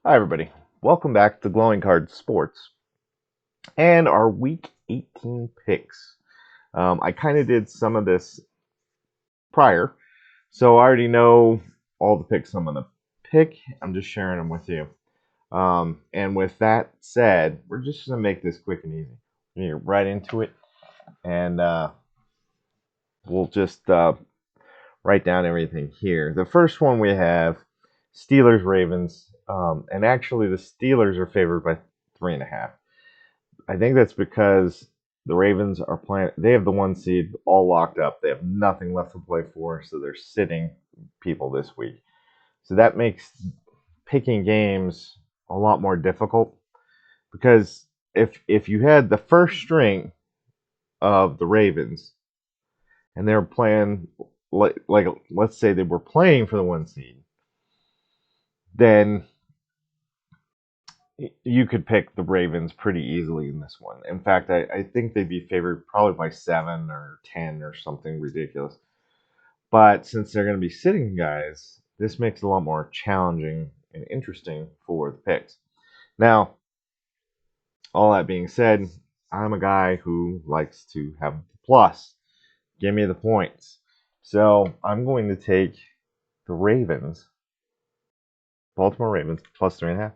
Hi, everybody. Welcome back to Glowing Card Sports and our Week 18 picks. I kind of did some of this prior, so I already know all the picks I'm going to pick. I'm just sharing them with you. And with that said, we're just going to make this quick and easy. We're gonna get right into it, and we'll just write down everything here. The first one we have Steelers Ravens, and actually the Steelers are favored by 3.5. I think that's because the Ravens are playing. They have the 1 seed all locked up. They have nothing left to play for, so they're sitting people this week. So that makes picking games a lot more difficult because if you had the first string of the Ravens and they're playing like let's say they were playing for the 1 seed, then you could pick the Ravens pretty easily in this one. In fact, I think they'd be favored probably by 7 or 10 or something ridiculous. But since they're going to be sitting guys, this makes it a lot more challenging and interesting for the picks. Now, all that being said, I'm a guy who likes to have the plus. Give me the points. So I'm going to take the Ravens, Baltimore Ravens, plus 3.5.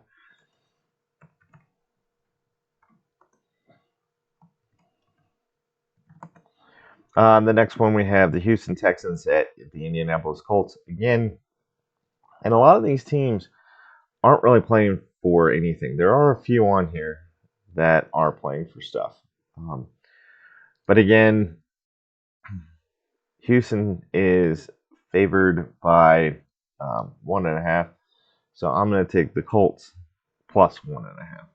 The next one we have the Houston Texans at the Indianapolis Colts again, and a lot of these teams aren't really playing for anything. There are a few on here that are playing for stuff, but again, Houston is favored by 1.5, so I'm going to take the Colts plus 1.5.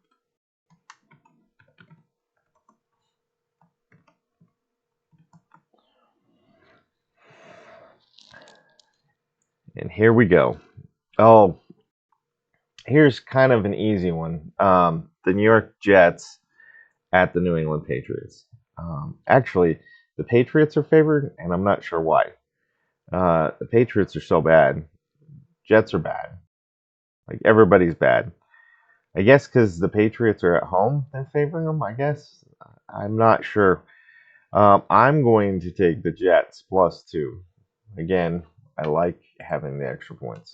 And here we go. Oh, here's kind of an easy one. The New York Jets at the New England Patriots. Actually, the Patriots are favored, and I'm not sure why. The Patriots are so bad. Jets are bad. Like everybody's bad. I guess because the Patriots are at home, they're favoring them. I guess I'm not sure. I'm going to take the Jets plus 2. Again, I like having the extra points.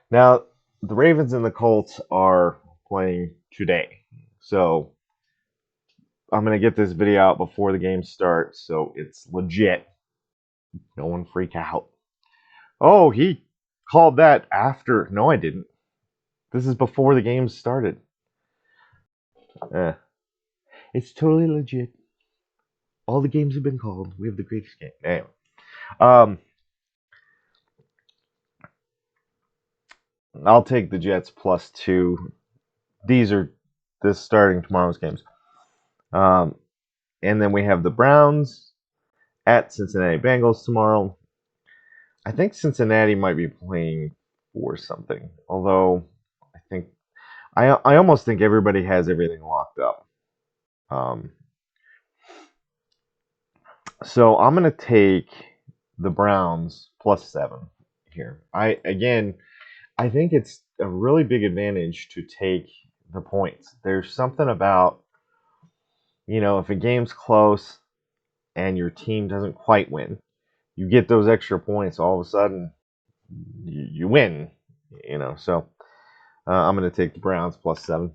Now, the Ravens and the Colts are playing today. So I'm going to get this video out before the game starts, so it's legit. No one freak out. Oh, he called that after. No, I didn't. This is before the game started. Eh, it's totally legit. All the games have been called. We have the greatest game. Anyway, um, I'll take the Jets plus 2. These are this starting tomorrow's games. Um, and then we have the Browns at Cincinnati Bengals tomorrow. I think Cincinnati might be playing for something, although I think I almost think everybody has everything locked up. Um, so I'm gonna take the Browns plus 7 here. I think it's a really big advantage to take the points. There's something about if a game's close and your team doesn't quite win, you get those extra points. All of a sudden, you win. So I'm going to take the Browns plus 7.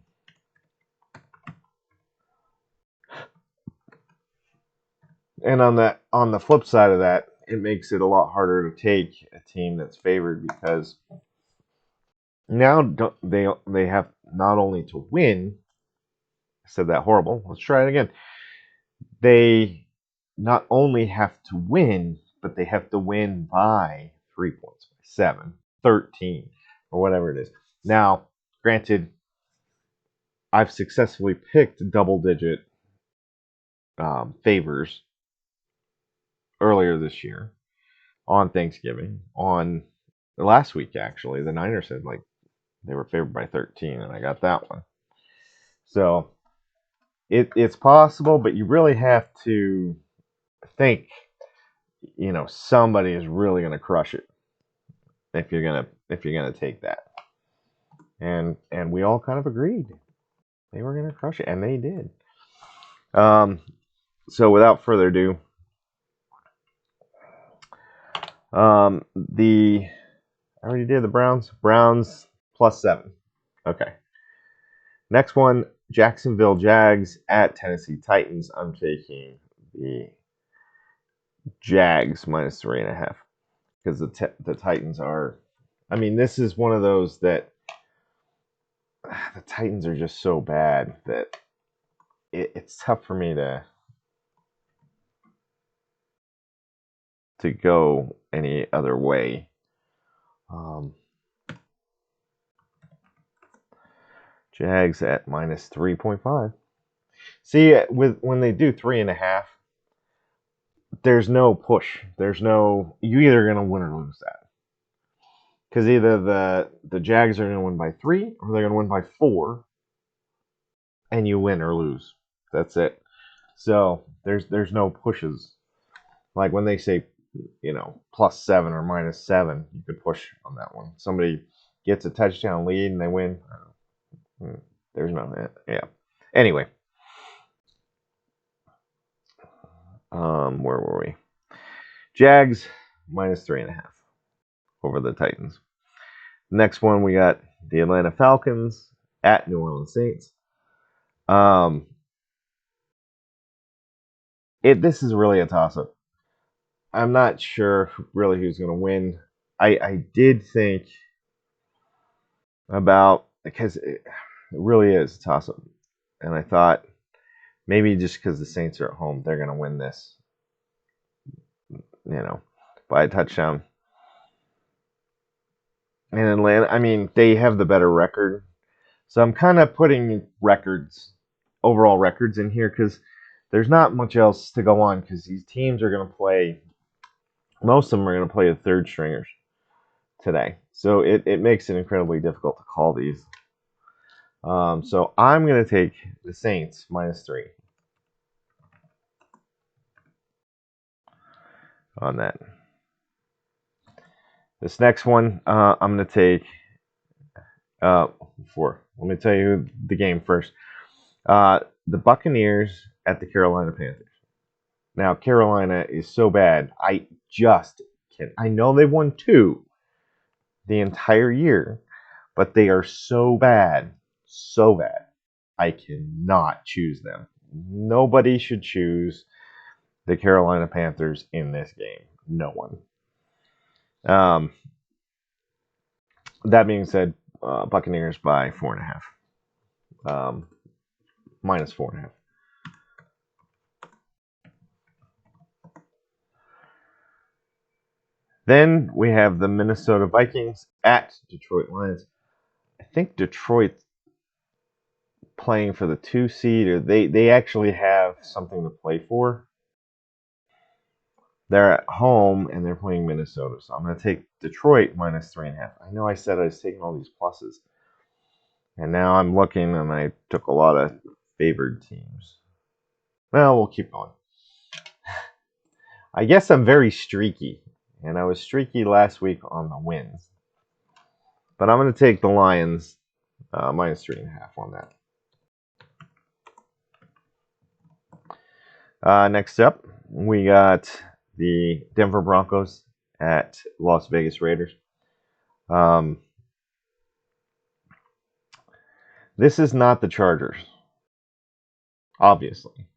And on the flip side of that, it makes it a lot harder to take a team that's favored because now they have not only to win. I said that horrible. Let's try it again. They not only have to win, but they have to win by 3 points, 7, 13, or whatever it is. Now, granted, I've successfully picked double-digit favors earlier this year on Thanksgiving. On last week, actually, the Niners said like they were favored by 13, and I got that one. So it's possible, but you really have to think, somebody is really going to crush it. if you're gonna take that. And we all kind of agreed they were gonna crush it, and they did. So without further ado, I already did the Browns. Browns +7. Okay. Next one, Jacksonville Jags at Tennessee Titans. I'm taking the Jags -3.5 because the Titans are. I mean, this is one of those that the Titans are just so bad that it's tough for me to go any other way. Jags at -3.5. See, when they do 3.5, there's no push. There's no, you either gonna win or lose that. Because either the Jags are gonna win by 3 or they're gonna win by 4, and you win or lose. That's it. So there's no pushes. Like when they say, +7 or -7, you could push on that one. Somebody gets a touchdown lead and they win. There's no, yeah. Anyway, where were we? Jags -3.5 over the Titans. Next one, we got the Atlanta Falcons at New Orleans Saints. This is really a toss-up. I'm not sure really who's going to win. I did think about, because it really is a toss-up, and I thought maybe just because the Saints are at home, they're going to win this, by a touchdown. And Atlanta, I mean, they have the better record, so I'm kind of putting overall records in here because there's not much else to go on because these teams are going to play. Most of them are going to play the third stringers today, so it makes it incredibly difficult to call these. So I'm going to take the Saints -3 on that. This next one, I'm going to take. Let me tell you the game first. The Buccaneers at the Carolina Panthers. Now Carolina is so bad. I know they won 2 the entire year, but they are so bad, I cannot choose them. Nobody should choose the Carolina Panthers in this game. No one. That being said, Buccaneers by 4.5. -4.5. Then we have the Minnesota Vikings at Detroit Lions. I think Detroit's playing for the 2 seed, or they actually have something to play for. They're at home and they're playing Minnesota, so I'm going to take Detroit -3.5. I know I said I was taking all these pluses, and now I'm looking and I took a lot of favored teams. Well, we'll keep going. I guess I'm very streaky, and I was streaky last week on the wins. But I'm going to take the Lions -3.5 on that. Next up, we got the Denver Broncos at Las Vegas Raiders. This is not the Chargers, obviously.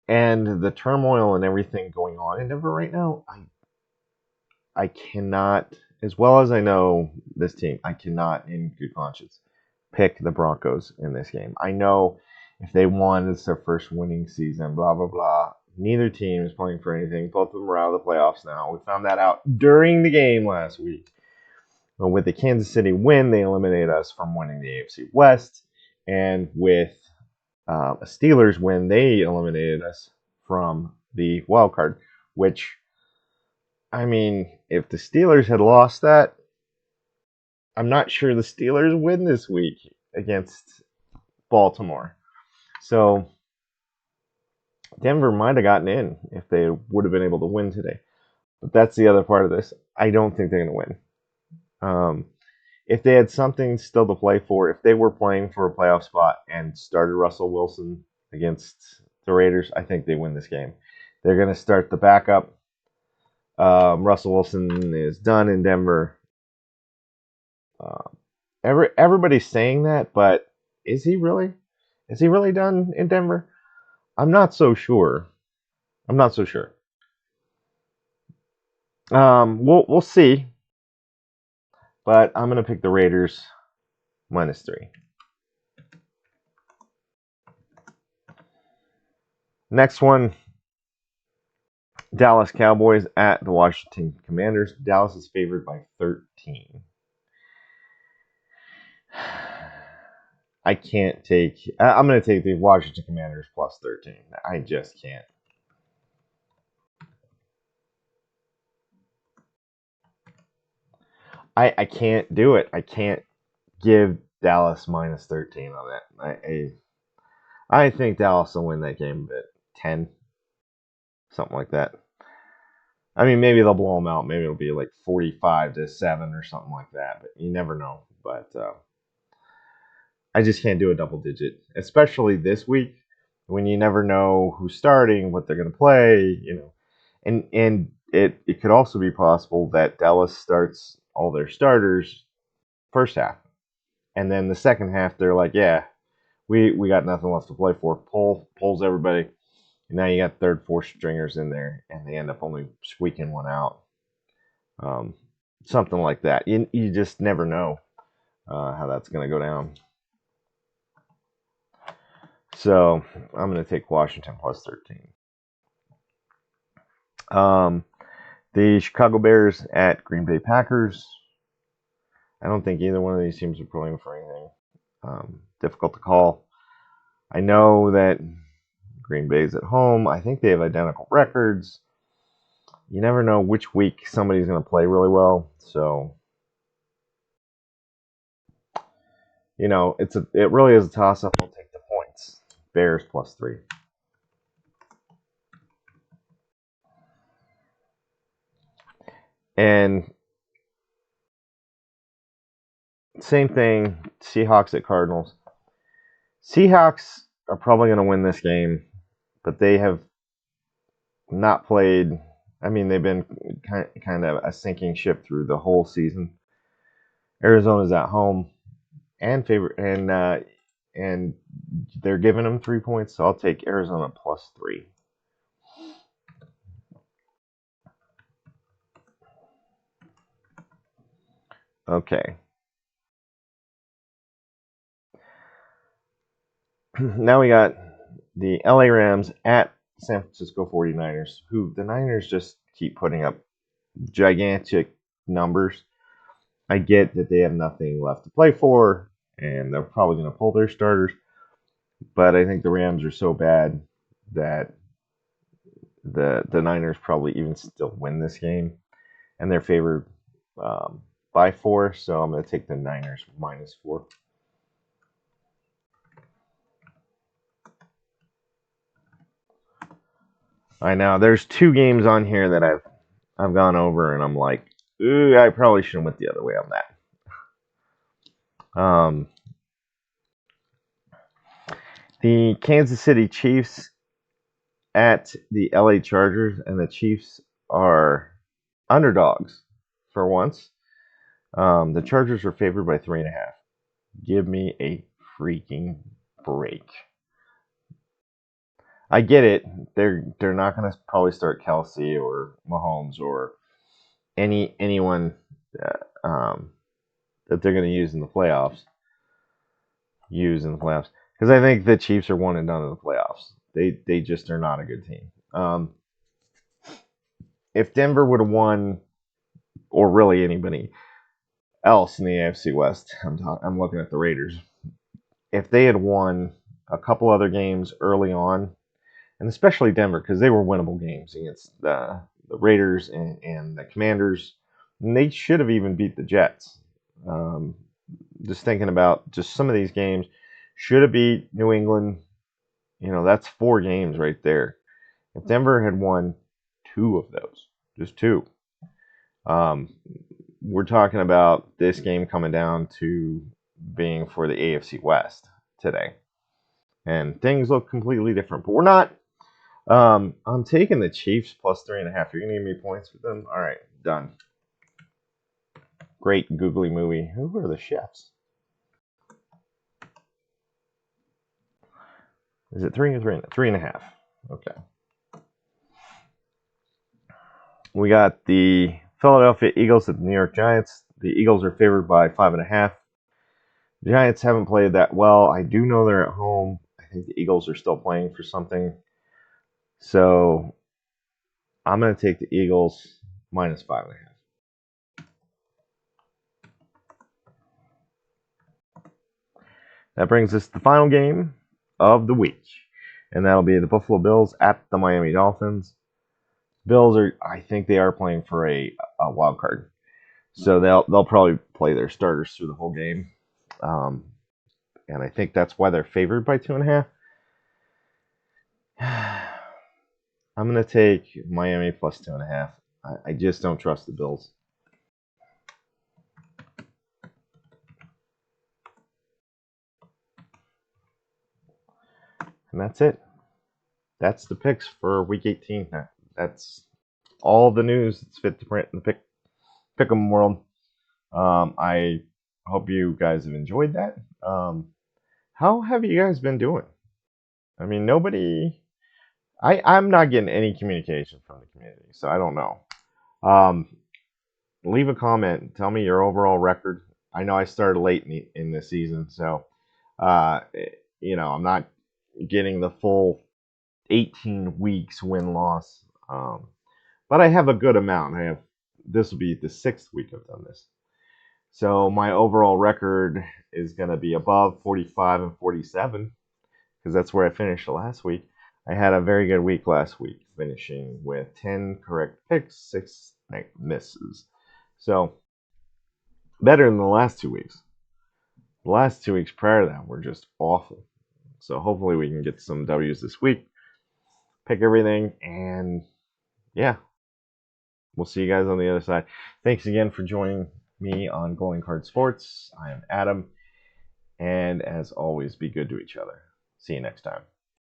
And the turmoil and everything going on in Denver right now, I cannot, as well as I know this team, I cannot in good conscience pick the Broncos in this game. I know if they won, it's their first winning season, blah, blah, blah. Neither team is playing for anything. Both of them are out of the playoffs now. We found that out during the game last week. But with the Kansas City win, they eliminated us from winning the AFC West. And with a Steelers win, they eliminated us from the wild card, which, I mean, if the Steelers had lost that, I'm not sure the Steelers win this week against Baltimore. So Denver might have gotten in if they would have been able to win today. But that's the other part of this. I don't think they're going to win. If they had something still to play for, if they were playing for a playoff spot and started Russell Wilson against the Raiders, I think they win this game. They're going to start the backup. Russell Wilson is done in Denver. Everybody's saying that, but is he really? Is he really done in Denver? I'm not so sure. I'm not so sure. We'll see, but I'm gonna pick the Raiders -3. Next one, Dallas Cowboys at the Washington Commanders. Dallas is favored by 13. I can't take. I'm going to take the Washington Commanders +13. I just can't. I can't do it. I can't give Dallas -13 on that. I think Dallas will win that game, but 10, something like that. I mean, maybe they'll blow them out. Maybe it'll be like 45-7 or something like that. But you never know. But I just can't do a double digit, especially this week when you never know who's starting, what they're going to play, and it could also be possible that Dallas starts all their starters first half, and then the second half they're like, yeah, we got nothing left to play for. Pulls everybody, and now you got third, fourth stringers in there, and they end up only squeaking one out, something like that. You just never know how that's going to go down. So I'm going to take Washington +13. The Chicago Bears at Green Bay Packers. I don't think either one of these teams are playing for anything. Difficult to call. I know that Green Bay's at home. I think they have identical records. You never know which week somebody's going to play really well. So, it really is a toss-up. I'll take the points. Bears +3. And same thing, Seahawks at Cardinals. Seahawks are probably going to win this game, but they have not played. I mean, they've been kind of a sinking ship through the whole season. Arizona's at home and and they're giving them 3 points, so I'll take Arizona +3. Okay. Now we got the LA Rams at San Francisco 49ers, who the Niners just keep putting up gigantic numbers. I get that they have nothing left to play for, and they're probably going to pull their starters, but I think the Rams are so bad that the Niners probably even still win this game, and they're favored by 4, so I'm going to take the Niners -4. I know there's 2 games on here that I've gone over, and I'm like, ooh, I probably should have went the other way on that. The Kansas City Chiefs at the LA Chargers, and the Chiefs are underdogs for once. The Chargers are favored by 3.5. Give me a freaking break. I get it. They're not going to probably start Kelsey or Mahomes or anyone that they're going to use in the playoffs. Because I think the Chiefs are one and done in the playoffs. They just are not a good team. If Denver would have won, or really anybody else in the AFC West, I'm looking at the Raiders. If they had won a couple other games early on, and especially Denver, because they were winnable games against the Raiders and the Commanders, and they should have even beat the Jets. Just thinking about just some of these games, should have beat New England. That's 4 games right there. If Denver had won 2 of those, just 2, We're talking about this game coming down to being for the AFC West today. And things look completely different, but we're not. I'm taking the Chiefs plus 3.5. You're going to give me points with them? All right, done. Great googly movie. Who are the chefs? Is it 3 or 3.5? Okay. We got the Philadelphia Eagles at the New York Giants. The Eagles are favored by 5.5. The Giants haven't played that well. I do know they're at home. I think the Eagles are still playing for something. So I'm going to take the Eagles minus 5.5. That brings us to the final game of the week, and that'll be the Buffalo Bills at the Miami Dolphins. Bills are, I think they are playing for a wild card, so they'll probably play their starters through the whole game, and I think that's why they're favored by 2.5. I'm gonna take Miami plus 2.5. I just don't trust the Bills. And that's it. That's the picks for Week 18. That's all the news that's fit to print in the Pick'em world. I hope you guys have enjoyed that. How have you guys been doing? I mean, I'm not getting any communication from the community, so I don't know. Leave a comment. Tell me your overall record. I know I started late in the season, so uh, I'm not getting the full 18 weeks win loss, but I have a good amount. This will be the 6th week I've done this, so my overall record is going to be above 45 and 47 because that's where I finished last week. I had a very good week last week, finishing with 10 correct picks, 6 misses. So better than the last 2 weeks. The last 2 weeks prior to that were just awful. So hopefully we can get some W's this week, pick everything, and yeah, we'll see you guys on the other side. Thanks again for joining me on Glowing Card Sports. I am Adam, and as always, be good to each other. See you next time.